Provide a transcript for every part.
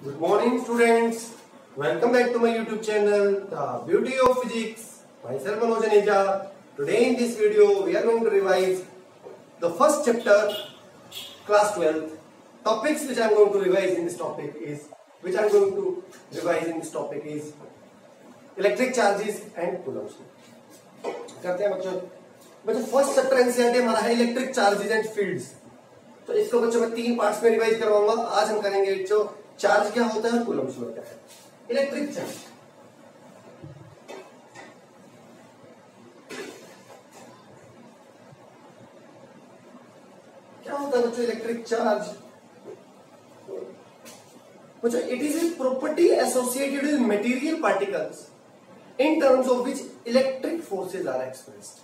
Good morning, students. Welcome back to my YouTube channel, The Beauty of Physics. Myself Manoj Aneja. Today in this video, we are going to revise the first chapter, class 12. Topics which I am going to revise in this topic is electric charges and coulombs. करते हैं बच्चों first chapter NCERT हमारा है electric charges and fields. तो इसको बच्चों मैं 3 parts में रिवाइज करवाऊंगा। आज हम करेंगे जो चार्ज क्या होता है और कूलम्स क्या है। इलेक्ट्रिक चार्ज क्या होता है बच्चों? इलेक्ट्रिक चार्ज बच्चों it is a property associated with material particles in terms of which electric forces are expressed.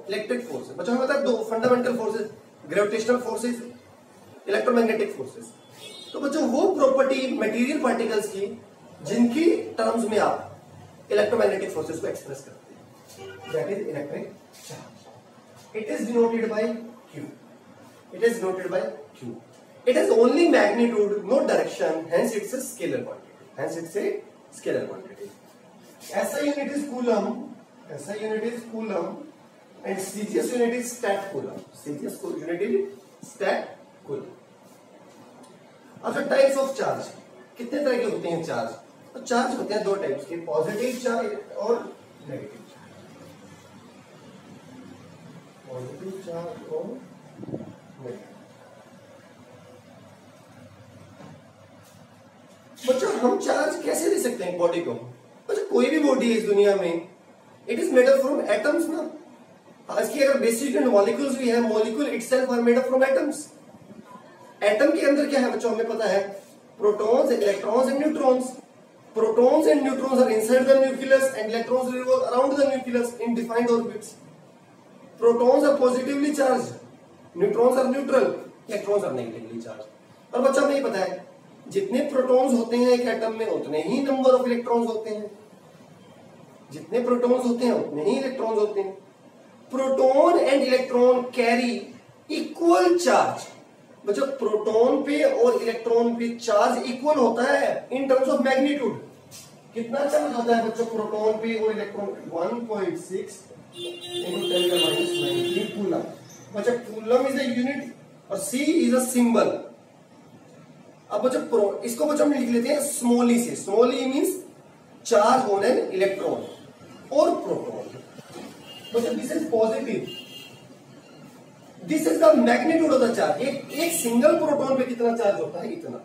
Electric forces बच्चों हमें पता है दो fundamental forces, gravitational forces, electromagnetic forces. तो बच्चों वो प्रॉपर्टी मटेरियल पार्टिकल्स की जिनकी टर्म्स में आप इलेक्ट्रोमैग्नेटिक फोर्सेस को एक्सप्रेस करते हैं, that is electric charge. It is denoted by Q. It is denoted by Q. It has only magnitude, no direction, hence it's a scalar quantity. SI unit is coulomb, and CGS unit is stat coulomb. अच्छा, types of charge कितने तरह के होते हैं charge? तो charge होते हैं दो टाइप्स के, पॉजिटिव चार्ज और नेगेटिव चार्ज। बच्चों हम चार्ज कैसे दे सकते हैं बॉडी को? अच्छा, कोई भी बॉडी है इस दुनिया में, it is made up from atoms ना। इसकी अगर बेसिक मॉलिक्यूल्स भी है, molecule itself are made up from atoms. Atom के अंदर क्या है बच्चों? हमें पता है protons, electrons and neutrons. Protons and neutrons are inside the nucleus and electrons revolve around the nucleus in defined orbits. Protons are positively charge, neutrons are neutral, electrons are negatively charge. और बच्चा हमें पता है जितने protons होते हैं एक atom में उतने ही नंबर ऑफ इलेक्ट्रॉन्स होते हैं, जितने प्रोटॉन्स होते हैं उतने ही इलेक्ट्रॉन्स होते हैं। Proton and electron carry equal charge. बच्चों प्रोटॉन पे और इलेक्ट्रॉन पे चार्ज इक्वल होता है इन टर्म्स ऑफ मैग्नीट्यूड। कितना चार्ज होता है बच्चों प्रोटॉन पे और इलेक्ट्रॉन पे? 1.6 into 10⁻⁹ कूलम। बच्चों कूलम इज अ यूनिट और C इज अ सिंबल। अब बच्चों इसको बच्चों हम लिख लेते हैं स्मॉल ई से। Small E means charge on an electron और प्रोटॉन। बच्चों this is positive, this is the magnitude of the charge. एक सिंगल प्रोटॉन पे कितना चार्ज होता है? इतना।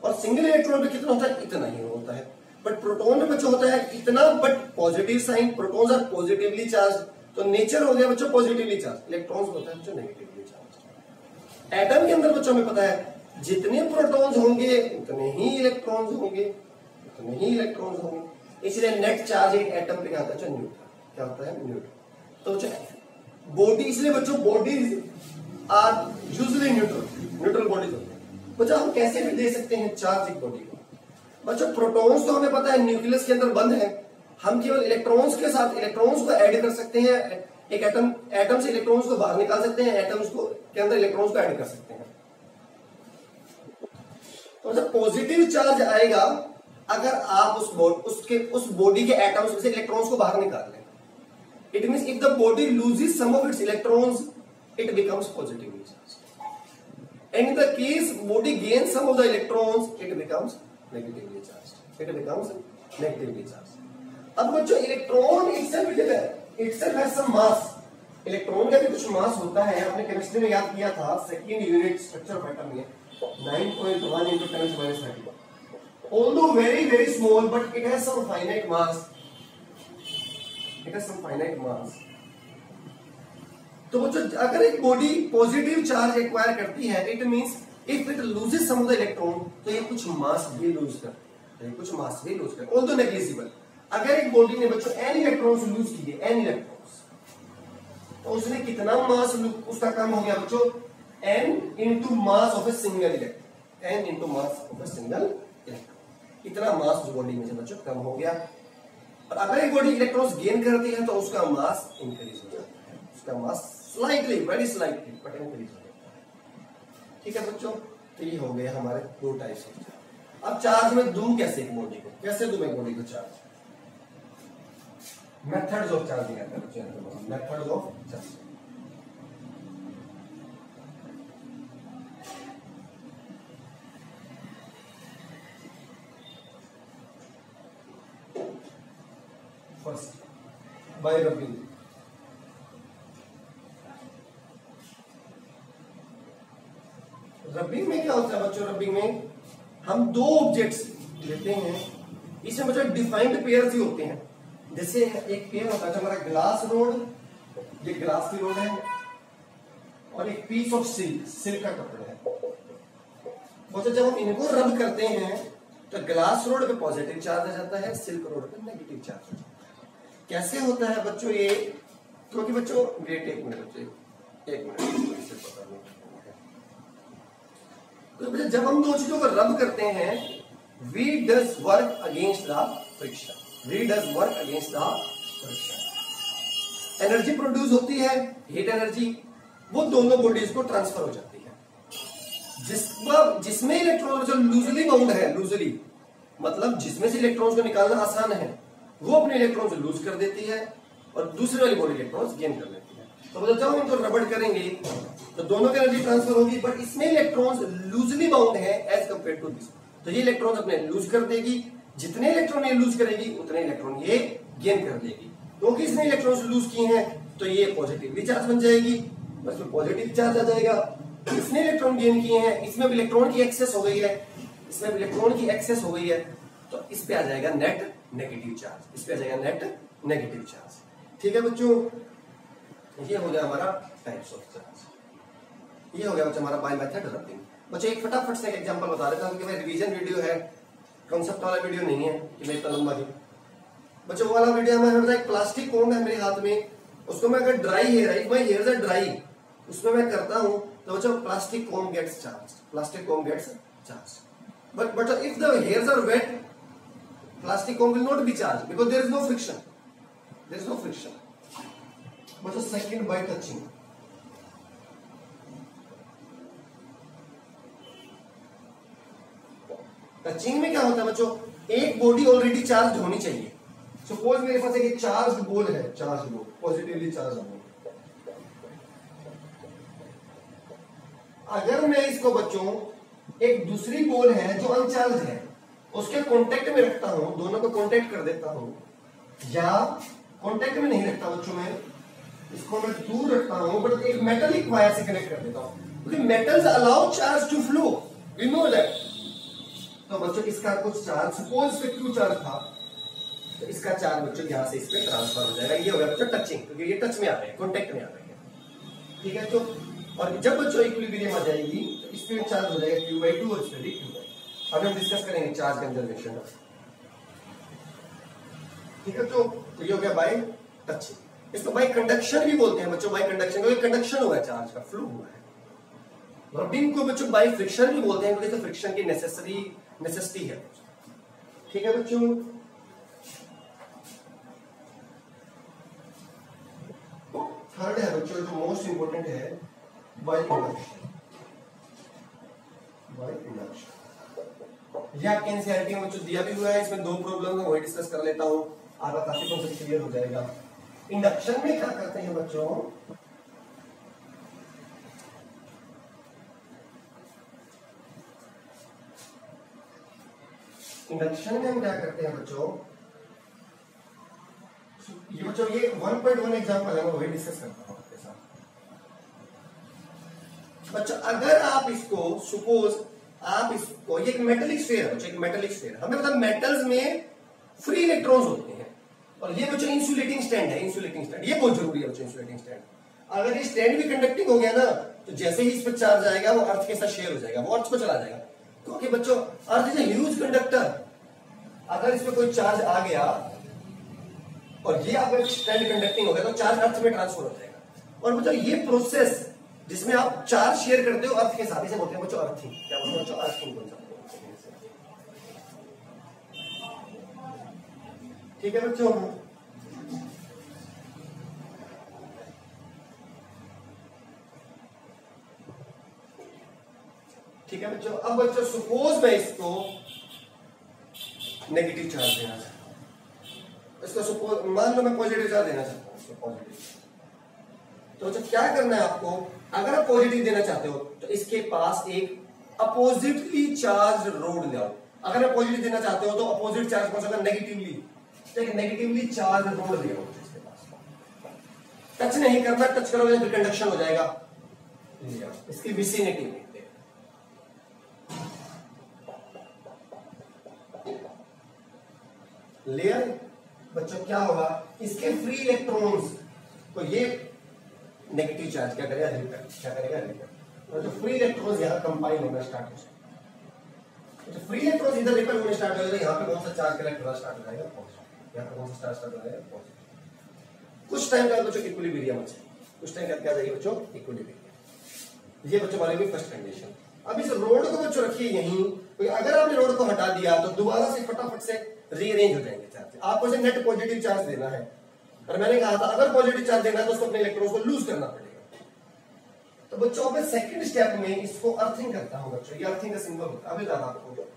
और सिंगल इलेक्ट्रॉन पे कितना होता है? इतना ही होता है। बट प्रोटॉन में बच्चों होता है इतना, but positive sign. Protons are positively charge, तो नेचर हो गया बच्चों पॉजिटिवली चार्ज। इलेक्ट्रॉन्स होता है बच्चों नेगेटिवली चार्ज। एटम के अंदर बच्चों हमें पता है जितने प्रोटॉन्स होंगे उतने ही इलेक्ट्रॉन्स होंगे, इसलिए नेट चार्ज एक एटम पे क्या होता है? न्यूट्रल। क्या होता है? न्यूट्रल। तो बॉडी, इसलिए बच्चों bodies are usually neutral bodies होते हैं। बच्चों हम कैसे भी दे सकते हैं चार्ज एक बॉडी को? बच्चों प्रोटॉन्स तो हमें पता है न्यूक्लियस के अंदर बंद है, हम केवल इलेक्ट्रॉन्स के साथ इलेक्ट्रॉन्स को ऐड कर सकते हैं। एक एटम से इलेक्ट्रॉन्स को बाहर निकाल सकते हैं, एटम्स को के अंदर इलेक्ट्रॉन्स को ऐड कर सकते हैं। तो जब पॉजिटिव चार्ज आएगा अगर आप उस बॉडी के एटम्स से इलेक्ट्रॉन्स को बाहर निकाल लें। It means if the body loses some of its electrons it becomes positively charged, and in the case body gains some of the electrons it becomes negatively charged. अब बच्चों electron itself has some mass. Electron का भी कुछ मास होता है, आपने chemistry में याद किया था, second unit structure of atom में 9.1 into 10⁻31. Although very small, but it has some finite mass. तो बच्चों अगर एक बॉडी पॉजिटिव चार्ज एक्वायर करती है, it means if it loses some of the electron, तो ये कुछ मास भी लूज करते, ऑल्दो नेग्लिजिबल। अगर एक बॉडी ने बच्चों n इलेक्ट्रॉन्स लूज किए, n इलेक्ट्रॉन्स, तो उसने कितना मास उसका कम हो गया बच्चों? n into mass of a single electron, इतना मास उस बॉडी में से बच्चों कम हो गया। और अगर एक बॉडी इलेक्ट्रॉन्स गेन करती है तो उसका मास इंक्रीज हो जाता है, उसका mass slightly, very slightly but increase हो जाता है। ठीक है बच्चों, तो ये हो गए हमारे दो टाइप्स ऑफ चार्ज। अब चार्ज में दूं कैसे एक बॉडी को, कैसे दूं एक बॉडी को चार्ज? मेथड्स ऑफ चार्जिंग आता है, methods of charging. First by rubbing. Rubbing में क्या होता है बच्चों? रबिंग में हम दो ऑब्जेक्ट्स लेते हैं, इसमें बच्चों डिफाइंड पेयर्स ही होते हैं। जैसे एक पेयर होता है हमारा ग्लास रोड, ये ग्लास की रोड है, और एक पीस ऑफ सिल्क, सिल्क का कपड़ा है। बच्चों जब हम इनको रब करते हैं तो ग्लास रोड पे पॉजिटिव चार्ज आ जाता है, सिल्क रोड पे नेगेटिव चार्ज आ जाता है। कैसे होता है बच्चों ये? क्योंकि बच्चों वेट एक मिनट बच्चों, एक मिनट। तो बच्चों जब हम दो चीजों को रब करते हैं, we does work against the friction, we does work against the friction. Energy produce होती है, हीट एनर्जी, वो दोनों बॉडीज को ट्रांसफर हो जाती है। जिसमें इलेक्ट्रॉन जो लूजली बाउंड है, लूजली मतलब जिसमें से इलेक्ट्रॉन्स को निकालना आसान है, वो अपने इलेक्ट्रॉन्स लूज कर देती है और दूसरी वाली बॉडी इलेक्ट्रॉन्स गेन कर लेती है। तो मतलब जब हम इनको रबड़ करेंगे तो दोनों की एनर्जी ट्रांसफर होगी, बट इसमें इलेक्ट्रॉन्स लूजली बाउंड है एज कंपेयर टू दिस। तो ये इलेक्ट्रॉन्स अपने लूज कर देगी, जितने इलेक्ट्रॉन ये लूज करेगी उतने इलेक्ट्रॉन ये गेन कर देगी। क्योंकि इसने इलेक्ट्रॉन्स लूज किए हैं तो ये पॉजिटिवली चार्ज बन जाएगी, बस में पॉजिटिव चार्ज आ जाएगा। इसने इलेक्ट्रॉन गेन किए हैं, इसमें भी इलेक्ट्रॉन की एक्सेस हो गई है, इसमें भी इलेक्ट्रॉन की एक्सेस हो गई है, तो इस पे आ जाएगा नेट नेगेटिव चार्ज, इस पे आ जाएगा नेट नेगेटिव चार्ज। ठीक है बच्चों, ये हो गया हमारा टाइप्स ऑफ चार्ज। ये हो गया बच्चों हमारा बाय मेथड रबिंग। बच्चों एक फटाफट से एग्जांपल बता देता हूं कि भाई रिवीजन वीडियो है, कांसेप्ट वाला वीडियो नहीं है कि मैं इतना लंबा ही। बच्चों वो वाला वीडियो में एक प्लास्टिक कोन है मेरे हाथ में, उसको मैं अगर ड्राई हेयर है, माय हेयर्स आर ड्राई, उसमें मैं करता हूं तो बच्चों plastic comb gets charge, plastic comb gets charge. But if the hairs are wet, plastic comb will not be charged because there is no friction, there is no friction. But the second by touching, touching में क्या होता है बच्चों? एक body already charge होनी चाहिए। Suppose मेरे पास एक चार्ज बॉल है, charge ball positively charge ball. अगर मैं इसको बच्चों एक दूसरी बॉल है जो अनचार्ज है उसके कांटेक्ट में रखता हूं, दोनों को कांटेक्ट कर देता हूं, या कांटेक्ट में नहीं रखता बच्चों, मैं इसको मैं दूर रखता हूं बट एक मेटलिक वायर से कनेक्ट कर देता हूं, क्योंकि metals allow charge to flow, we know that. तो बच्चों इसका कुछ चार्ज, सपोज पे क्यू चार्ज था, तो इसका चार्ज बच्चों यहां से इस पे ट्रांसफर हो जाएगा। ये हो गया बच्चों टचिंग, क्योंकि ये टच में आ रहे हैं, कांटेक्ट में आ रहे हैं। ठीक है, तो और जब बच्चों इक्विलिब्रियम आ जाएगी तो इस पे चार्ज हो जाएगा Q/2 और इस पे भी Q/2। अभी हम डिस्कस करेंगे चार्ज कंजर्वेशन। ठीक है, तो ये हो गया बाय टचिंग। इसको बाय कंडक्शन भी बोलते हैं बच्चों, बाय कंडक्शन, क्योंकि कंडक्शन हुआ है, चार्ज का फ्लो हुआ है। रबिंग को बच्चों बाय फ्रिक्शन भी बोलते हैं, क्योंकि तो फ्रिक्शन की नेसेसिटी है। ठीक है बच्चों, थर्ड है बच्चों जो मोस्ट इंपोर्टेंट है, बाय इंडक्शन। बाय इंडक्शन ये आपके एनसीईआरटी में दिया भी हुआ है, इसमें दो प्रॉब्लम है, वही डिस्कस कर लेता हूं, आपका काफी कॉन्सेप्ट क्लियर हो जाएगा। इंडक्शन में क्या करते हैं बच्चों? इंडक्शन में हम क्या करते हैं बच्चों? ये बच्चों ये 1.1 एग्जांपल है, मैं वही डिस्कस करता हूं आपके साथ। बच्चों अगर आप इसको सपोज आप इसको, ये एक मेटेलिक स्फीयर है बच्चों, एक मेटेलिक स्फीयर, हमें पता मेटल्स में फ्री इलेक्ट्रॉन्स होते हैं, और ये बच्चों इंसुलेटिंग स्टैंड है, इंसुलेटिंग स्टैंड ये बहुत जरूरी है बच्चों, इंसुलेटिंग स्टैंड। अगर ये स्टैंड भी कंडक्टिंग हो गया ना, तो जैसे ही इस पर चार्ज आएगा वो अर्थ के साथ शेयर हो जाएगा, वो अर्थ को चला जाएगा, क्योंकि बच्चों earth is a huge conductor. अगर इस पर कोई चार्ज आ गया और ये अगर स्टैंड कंडक्टिंग हो गया तो चार्ज अर्थ में ट्रांसफर हो जाएगा। और बच्चों ये प्रोसेस जिसमें आप चार्ज शेयर करते हो अर्थ के साथ, इसे बोलते हैं बच्चों अर्थिंग। क्या बोलते हैं बच्चों? अर्थिंग बोल सकते हैं। ठीक है बच्चों, ठीक है बच्चों। अब बच्चों सपोज मैं इसको नेगेटिव चार्ज देना चाहता हूं, इसको सपोज मान लो मैं पॉजिटिव चार्ज देना चाहता हूं, इसको पॉजिटिव। तो क्या करना है आपको, अगर आप पॉजिटिव देना चाहते हो तो इसके पास एक अपोजिटली चार्ज रोड ले आओ। अगर आप पॉजिटिव देना चाहते हो तो अपोजिट चार्ज कौन सा होगा, नेगेटिवली, ठीक, नेगेटिवली चार्ज रोड ले आओ इसके पास। टच नहीं करना, टच करोगे तो कंडक्शन हो जाएगा, इसकी विसिनिटी में ले आए बच्चों। क्या होगा, इसके फ्री इलेक्ट्रॉन्स को ये नेगेटिव चार्ज क्या करेगा, रिपेल, क्या करेगा, रिपेल। और जो फ्री इलेक्ट्रॉन्स यहाँ कंपाइल होना स्टार्ट हो जाएगा, तो फ्री इलेक्ट्रॉन्स इधर रिपेल होने स्टार्ट हो जाएगा, यहाँ पे कौन सा चार्ज कलेक्ट होना स्टार्ट हो जाएगा, पॉजिटिव। यहाँ पे कौन सा चार्ज स्टार्ट हो जाएगा, पॉजिटिव। कुछ टाइम बाद बच्चों इक्विलिब्रियम आ जाएगा, कुछ टाइम बाद क्या जाएगी बच्चों, इक्विलिब्रियम। ये बच्चों हमारी फर्स्ट कंडीशन। अब इस रोड को बच्चों रखिए यहीं, अगर आपने रोड को हटा दिया तो दोबारा से फटाफट से रीअरेंज हो जाएंगे चार्ज। आपको इसे नेट पॉजिटिव चार्ज देना है, और मैंने कहा था अगर पॉजिटिव चार्ज देना है तो उसको अपने इलेक्ट्रॉन्स को लूज करना पड़ेगा। तो बच्चों मैं सेकंड स्टेप में इसको अर्थिंग करता हूं बच्चों, ये अर्थिंग का सिंबल होता है। अभी ज्यादा आपको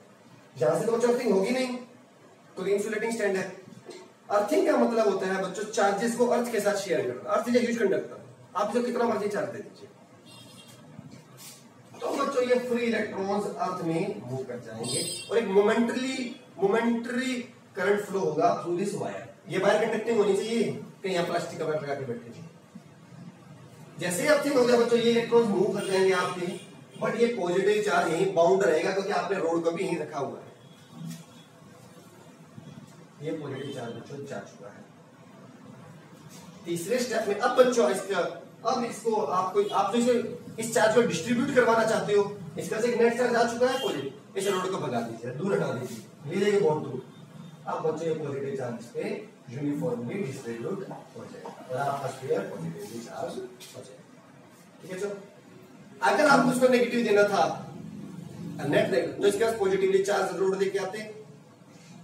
जहां से तो बच्चों अर्थिंग होगी नहीं, तो इंसुलेटिंग स्टैंड है। अर्थिंग का मतलब होता है बच्चों चार्जेस को अर्थ के साथ शेयर करना। Earth is a huge conductor, आप जो कितना मर्जी चार्ज दे दीजिए, तो बच्चों ये फ्री इलेक्ट्रॉन्स अर्थ में मूव कर जाएंगे, और एक मोमेंटरी करंट फ्लो होगा थ्रू दिस वायर। ये वायर कंडक्टिंग होनी चाहिए, कहीं यहाँ प्लास्टिक का वायर लगा के बैठे थे। जैसे ही अर्थिंग हो गया बच्चों, ये इलेक्ट्रॉन्स मूव कर जाएंगे आपके, बट ये पॉजिटिव चार्ज यहीं बाउंड रहेगा, क्योंकि आपने रोड को भी यहीं रखा हुआ है। ये पॉजिटिव चार्ज बच्चों जा चुका है। तीसरे स्टेप में अब बच्चों अब इसको आप जो इस चार्ज को डिस्ट्रीब्यूट करवाना चाहते हो, इसका से एक नेट चार्ज आ चुका है पॉजिटिव, इस रोड को भगा दीजिए, दूर हटा दीजिए, ले जाइए बॉन्ड दूर। अब बच्चों ये पॉजिटिव चार्ज पे यूनिफॉर्मली डिस्ट्रीब्यूट हो जाएगा, और आपका स्फीयर पॉजिटिवली चार्ज हो जाएगा। ठीक है सर, अगर आपको उसको नेगेटिव देना था नेट देना, तो इसके पास पॉजिटिवली चार्ज रोड लेके आते,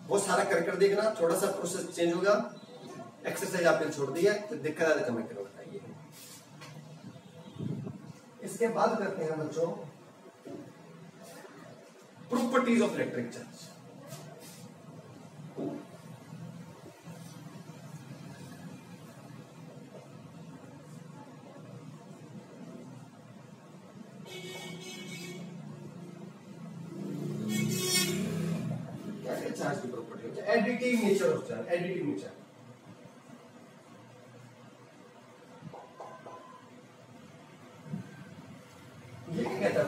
वो सारा कर देखना, थोड़ा सा प्रोसेस चेंज होगा। एक्सरसाइज आपने छोड़ दिया, तो दिक्कत आए कमेंट करो, बताइए। इसके बाद करते हैं बच्चों प्रॉपर्टीज ऑफ इलेक्ट्रिक चार्ज। क्या क्या चार्ज की प्रॉपर्टी होती है, additive nature of charge, additive nature. ये क्या कहता है,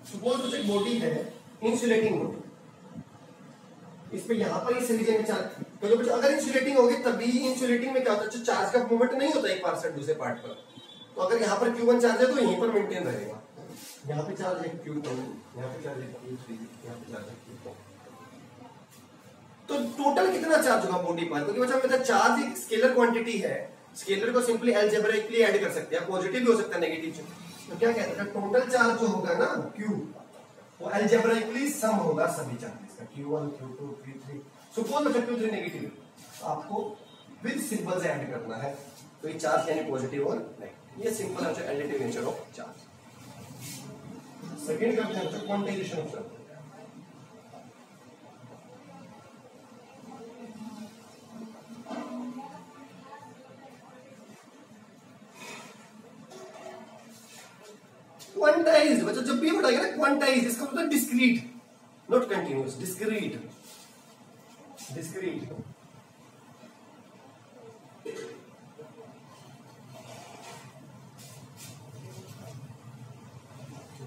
सपोज एक बॉडी है, इंसुलेटिंग बॉडी, इस पे यहां पर इस रीजन में चार्ज, तो बच्चों अगर इंसुलेटिंग होगी तभी इंसुलेटिंग में क्या होता है, चार्ज का मूवमेंट नहीं होता एक पार्ट से दूसरे पार्ट पर। तो अगर यहाँ पर Q1 चार्ज है तो यहीं पर मेंटेन रहेगा, यहाँ पे चार्ज है Q2, यहाँ पे चार्ज है Q3, यहाँ पे चार्ज है Q4। तो टोटल कितना चार्ज होगा बॉडी पर, क्योंकि बच्चों मतलब चार्ज एक स्केलर क्वांटिटी है, स्केलर को सिंपली अलजेब्राइकली ऐड कर सकते हैं, पॉजिटिव भी हो सकता है नेगेटिव। तो क्या कहते हैं, टोटल चार्ज जो होगा ना Q, वो अलजेब्राइकली सम होगा सभी चार्जेस का, Q1, Q2, Q3। सपोज मतलब Q3 नेगेटिव, आपको विद सिंबल्स ऐड करना है, तो ये चार्ज यानी पॉजिटिव और नेगेटिव, ये सिंपल है additive nature of charge. Second करते हैं क्वांटाइजेशन ऑफ चार्ज। क्वांटाइज बच्चों जब भी पढ़ाएगा ना, क्वांटाइज इसका मतलब discrete, not continuous, discrete. Discrete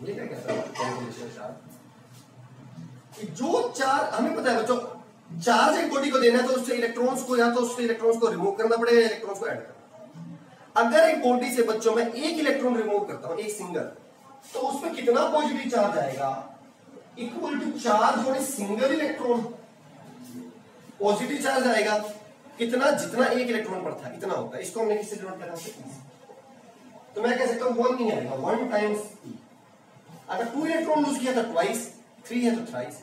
ये क्या कहता है, जो चार्ज हमें पता है बच्चों, चार्ज एक बॉडी को देना है तो उससे इलेक्ट्रॉन्स को या तो उससे इलेक्ट्रॉन्स को रिमूव करना पड़ेगा या इलेक्ट्रॉन्स को ऐड करना। अगर एक बॉडी से बच्चों में एक इलेक्ट्रॉन रिमूव करता हूं, एक सिंगल, तो उसमें कितना पॉजिटिव चार्ज आएगा, equal to charge on a single electron. Positive charge आएगा कितना, जितना एक इलेक्ट्रॉन पर था इतना होगा। इसको हमने किससे डिनोट करा, तो मैं कह सकता हूं 1 नहीं आएगा, 1 टाइम्स E। अगर 2 इलेक्ट्रॉन लूज किया तो ट्वाइस, 3 है तो थ्राइस,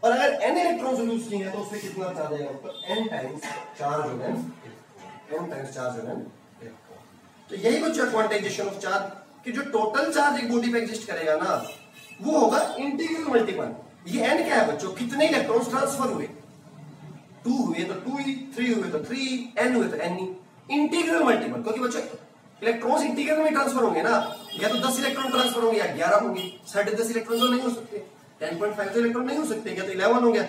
और अगर n इलेक्ट्रॉन लूज किए हैं तो उससे कितना चार्ज आएगा, तो n times charge on an electron, n times charge on an electron. तो यही बच्चा क्वांटाइजेशन ऑफ चार्ज, कि जो टोटल चार्ज एक बॉडी पे एग्जिस्ट करेगा ना, वो होगा इंटीग्रल मल्टीपल ये n क्या है बच्चों, कितने इलेक्ट्रॉन्स ट्रांसफर हुए, 2 हुए तो 2 ही, 3 हुए तो 3, n हुए तो n ही। इंटीग्रल मल्टीपल, क्योंकि बच्चों इलेक्ट्रॉन्स इंटीग्रल में ट्रांसफर होंगे ना, या तो 10 इलेक्ट्रॉन ट्रांसफर होंगे या 11 होंगे, 10.5 इलेक्ट्रॉन तो नहीं हो सकते, 10.5 तो इलेक्ट्रॉन नहीं हो सकते, या तो 11 हो गया,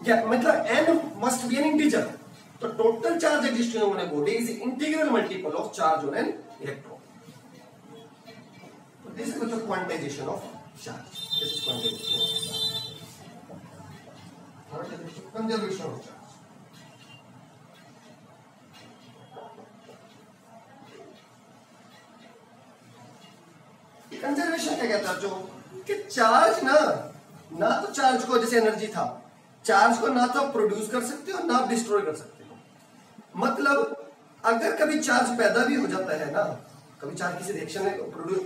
या मतलब n must be an integer. तो total charge existing on a body is integral multiple of charge on an electron. तो this is the quantization of charge, this is quantization of charge, conservation of charge. Conservation क्या कहता है जो कि charge ना तो charge को, जैसे एनर्जी था, चार्ज को ना तो आप प्रोड्यूस कर सकते हो ना आप डिस्ट्रॉय कर सकते हो। मतलब अगर कभी चार्ज पैदा भी हो जाता है ना, कभी चार्ज किसी रिएक्शन में प्रोड्यूस,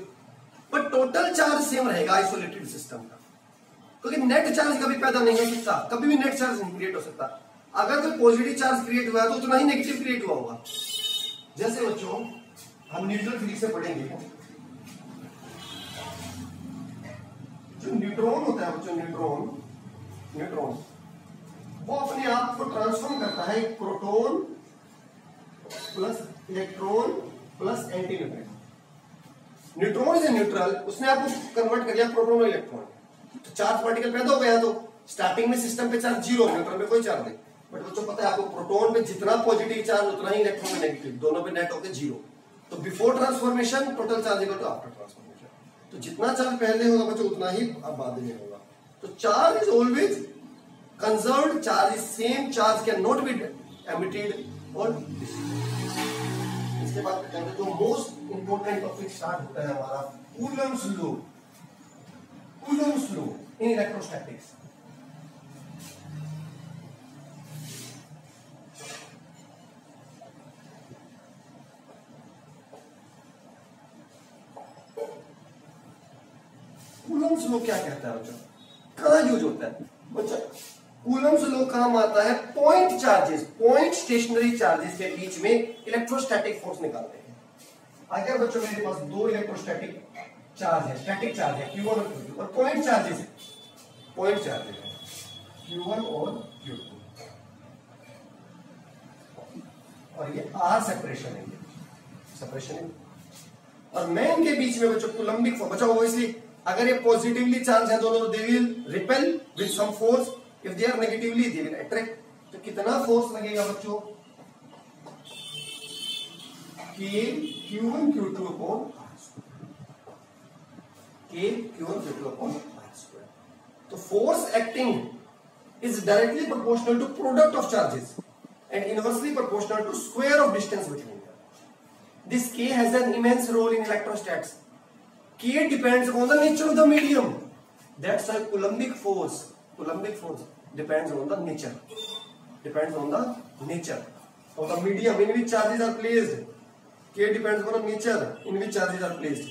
पर टोटल चार्ज सेम रहेगा आइसोलेटेड सिस्टम का, क्योंकि नेट चार्ज कभी पैदा नहीं हो सकता, कभी भी नेट चार्ज नहीं क्रिएट हो सकता। अगर कोई पॉजिटिव चार्ज क्रिएट हुआ है तो उतना ही नेगेटिव क्रिएट हुआ होगा। जैसे बच्चों हम न्यूट्रल फिजिक्स से पढ़ेंगे, जो न्यूट्रॉन होता है बच्चों, न्यूट्रॉन वो अपने आप को ट्रांसफॉर्म करता है proton plus electron plus anti neutron. Neutron is neutral, उसने आपको कन्वर्ट कर दिया प्रोटॉन और इलेक्ट्रॉन। तो चार्ज पार्टिकल पैदा हो गया, तो स्टार्टिंग में सिस्टम पे चार्ज 0, न्यूट्रॉन पे कोई चार्ज नहीं। बट बच्चों पता है आपको, प्रोटॉन पे जितना पॉजिटिव चार्ज उतना ही इलेक्ट्रॉन पे नेगेटिव, दोनों पे नेट होकर 0। तो before transformation total charge equal to after transformation. तो जितना चार्ज पहले होगा बच्चों उतना ही अब बाद में होगा। तो charge is always conserved, charge is same, charge can not be emitted और डिसिपेटेड। इसके बाद जो मोस्ट इंपोर्टेंट टॉपिक स्टार्ट होता है हमारा Coulomb's law, Coulomb's law in electrostatics. Coulomb's law क्या कहता है बच्चों, कहां यूज होता है बच्चों? कूलम्ब्स लॉ काम आता है point charges, point stationary charges के बीच में इलेक्ट्रोस्टैटिक फोर्स निकालते हैं। अगर बच्चों मेरे पास 2 इलेक्ट्रोस्टैटिक चार्ज है, स्टैटिक चार्ज है Q1 और Q2, और पॉइंट चार्जेस है, पॉइंट चार्जेस है Q1 और Q2, और ये R सेपरेशन है, सेपरेशन है, और मैं इनके बीच में बच्चों कूलम्बिक फोर्स, बच्चों ऑब्वियसली अगर ये पॉजिटिवली चार्ज है दोनों, they will repel with some force, if they are negatively they will attract. तो कितना फोर्स लगेगा बच्चों? K Q1 Q2 upon K Q1 Q2 upon R²। तो force acting is directly proportional to product of charges and inversely proportional to square of distance between them. This K has an immense role in electrostats. K depends on the nature of the medium. That's why Coulombic force depends on the nature. Depends on the nature of the medium in which charges are placed. K depends on the nature in which charges are placed.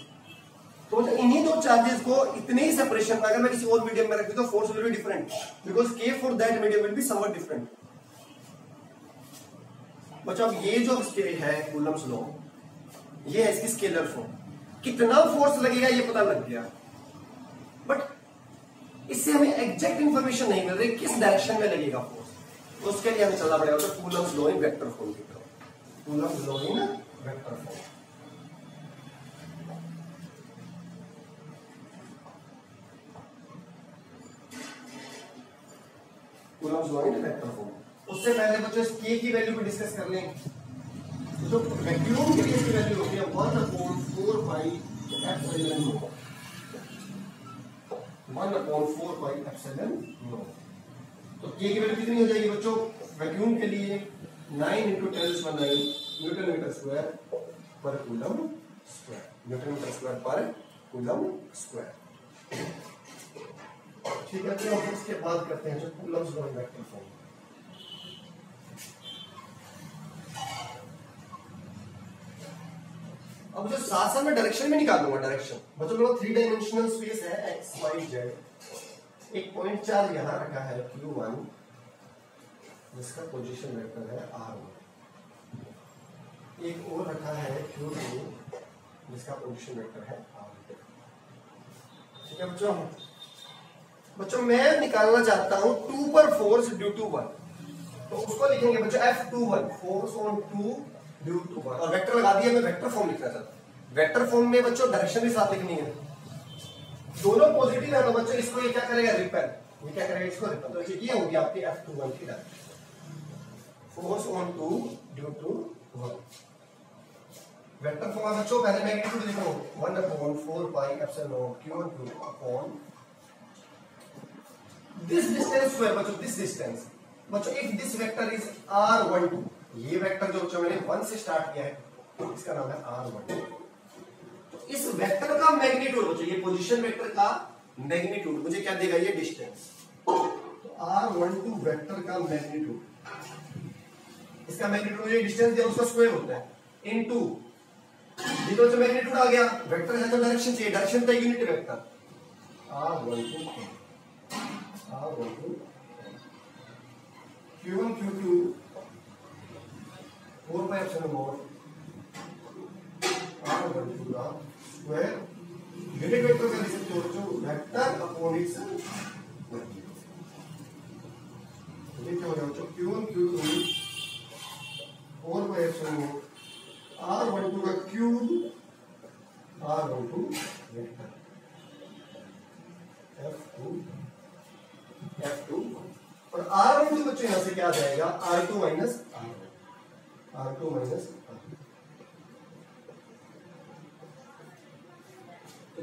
तो इन्हीं दो charges को इतने ही separation में अगर मैं किसी और मीडियम में रख दूं तो force will be different, because K for that medium will be somewhat different. बच्चों अब ये जो है कूलम्ब्स लॉ, ये है इसकी स्केलर फॉर्म। कितना फोर्स लगेगा ये पता लग गया, बट इससे हमें एग्जैक्ट इंफॉर्मेशन नहीं मिल रही किस डायरेक्शन में लगेगा फोर्स। तो उसके लिए हमें चलना पड़ेगा तो Coulomb's law in vector form की तरफ, Coulomb's law in vector form. Coulomb's law in vector form. उससे पहले बच्चों K की वैल्यू को डिस्कस कर लें। तो वैक्यूम के लिए इसकी वैल्यू होती है 1/4 pi epsilon not, 1/4 pi epsilon not. तो K की वैल्यू कितनी हो जाएगी बच्चों वैक्यूम के लिए? 9 × 10⁻⁹ newton metre square per coulomb square, newton metre square per coulomb square. ठीक है, तो हम इसके बाद करते हैं जो coulomb's law in vector form. अब जो साथ साथ में डायरेक्शन में निकालूंगा, डायरेक्शन बच्चों लोग 3 डायमेंशनल स्पेस है x y z। एक पॉइंट चार्ज यहां रखा है Q1 जिसका पोजीशन वेक्टर है R1, एक और रखा है Q2 जिसका पोजीशन वेक्टर है R2। ठीक है बच्चों, बच्चों मैं निकालना चाहता हूं 2 पर फोर्स ड्यू टू 1, तो उसको लिखेंगे बच्चों F21, force on 2 due to 1, और वेक्टर लगा दिया। मैं वेक्टर फॉर्म लिखना चाहता हूं। वेक्टर फॉर्म में बच्चों डायरेक्शन भी साथ लिखनी है, दोनों पॉजिटिव है तो बच्चों इसको ये क्या करेगा, रिपेल। ये क्या करेगा, इसको रिपेल। तो ये होगी आपकी F21 की direction, force on 2 due to 1। Vector form बच्चों पहले मैग्नीट्यूड लिखो 1/4 pi epsilon q1 upon this distance square. बच्चों if this vector is r12, ये वेक्टर जो बच्चों मैंने 1 से स्टार्ट किया है इसका नाम है r12। तो इस वेक्टर का मैग्नीट्यूड बच्चों, ये पोजीशन वेक्टर का मैग्नीट्यूड मुझे क्या देगा, ये डिस्टेंस। तो r12 वेक्टर का मैग्नीट्यूड, इसका मैग्नीट्यूड मुझे डिस्टेंस दिया उसका स्क्वायर होता है इनटू, ये तो मैग्नीट्यूड आ गया। वेक्टर है तो डायरेक्शन चाहिए, डायरेक्शन का unit vector r12 q1 q2 4 pi epsilon not r12 का स्क्वायर, यूनिट वेक्टर का लिख सकते हो बच्चों वेक्टर अपॉन इट्स, ये क्या हो जाएगा बच्चों q1 q2 4 pi epsilon not r12 का क्यूब r12 वेक्टर F2 और r12 बच्चों यहां से क्या आ जाएगा, r2 minus r।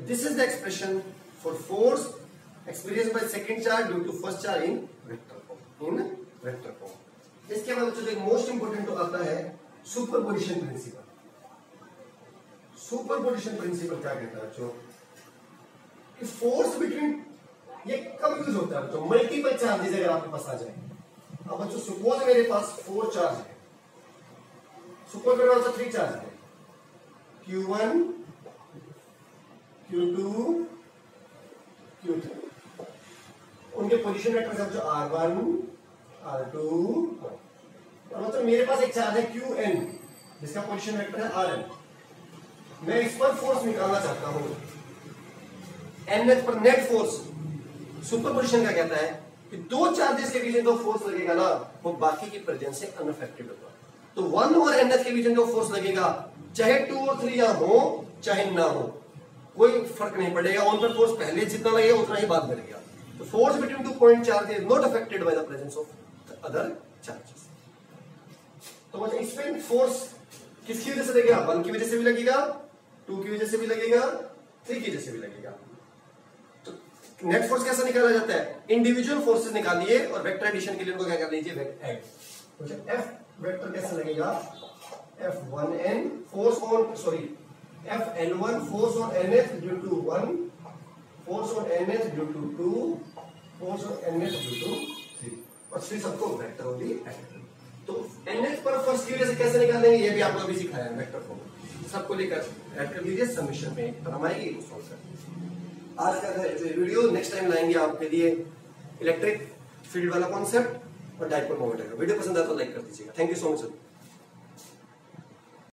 This is the expression for force experience by second charge due to first charge in vector form, इसके बाद बच्चों एक मोस्ट इंपोर्टेंट तो आता है सुपरपोजिशन प्रिंसिपल। सुपरपोजिशन प्रिंसिपल क्या कहता है बच्चों, कि फोर्स बिटवीन, ये कब यूज होता है बच्चों, मल्टीपल चार्जेस अगर आपके पास आ जाए। अब बच्चों सपोज मेरे पास 4 चार्ज है, सुपर मेरे पास 3 चार्ज है, Q1 Q2 Q3, उनके पोजीशन वेक्टर है बच्चों R1 R2, और बच्चों मेरे पास एक चार्ज है Qn जिसका पोजीशन वेक्टर है Rn। मैं इस पर फोर्स निकालना चाहता हूं, nth पर नेट फोर्स। सुपरपोजिशन का कहता है कि 2 चार्जेस के बीच में जो फोर्स लगेगा ना वो बाकी की प्रेजेंस से अनअफेक्टेड होगा। तो 1 और nth के बीच में जो फोर्स लगेगा चाहे 2 और 3 यहां हो चाहे ना हो, कोई फर्क नहीं पड़ेगा, उन पर फोर्स पहले जितना लगेगा उतना ही बाद में लगेगा। तो force between 2 point charge is not affected by the presence of other charges. तो मतलब इसमें फोर्स किसकी वजह से लगेगा, 1 की वजह से भी लगेगा, 2 की वजह से भी लगेगा, 3 की वजह से भी लगेगा। तो नेट फोर्स कैसा निकाला जाता है, इंडिविजुअल फोर्सेस निकालिए और वेक्टर एडिशन के लिए उनको क्या कर लीजिए, एफ वेक्टर कैसा लगेगा, F1n force on Fn1 force on nth due to 1, force on nth due to 2, force on nth due to 3, और फिर सबको वेक्टर होगी। तो nth पर फोर्स की वजह से कैसे निकालेंगे ये भी आपको अभी सिखाया है वेक्टर फॉर्म। सबको लेकर ऐड कर दीजिए, समीशन में तरह आएगी वो सॉल्व कर। आज का वीडियो नेक्स्ट टाइम लाएंगे आपके लिए इलेक्ट्रिक फील्ड वाला कॉन्सेप्ट और डाइपोल मोमेंट का। वीडियो पसंद आया तो लाइक कर दीजिएगा। Thank you so much.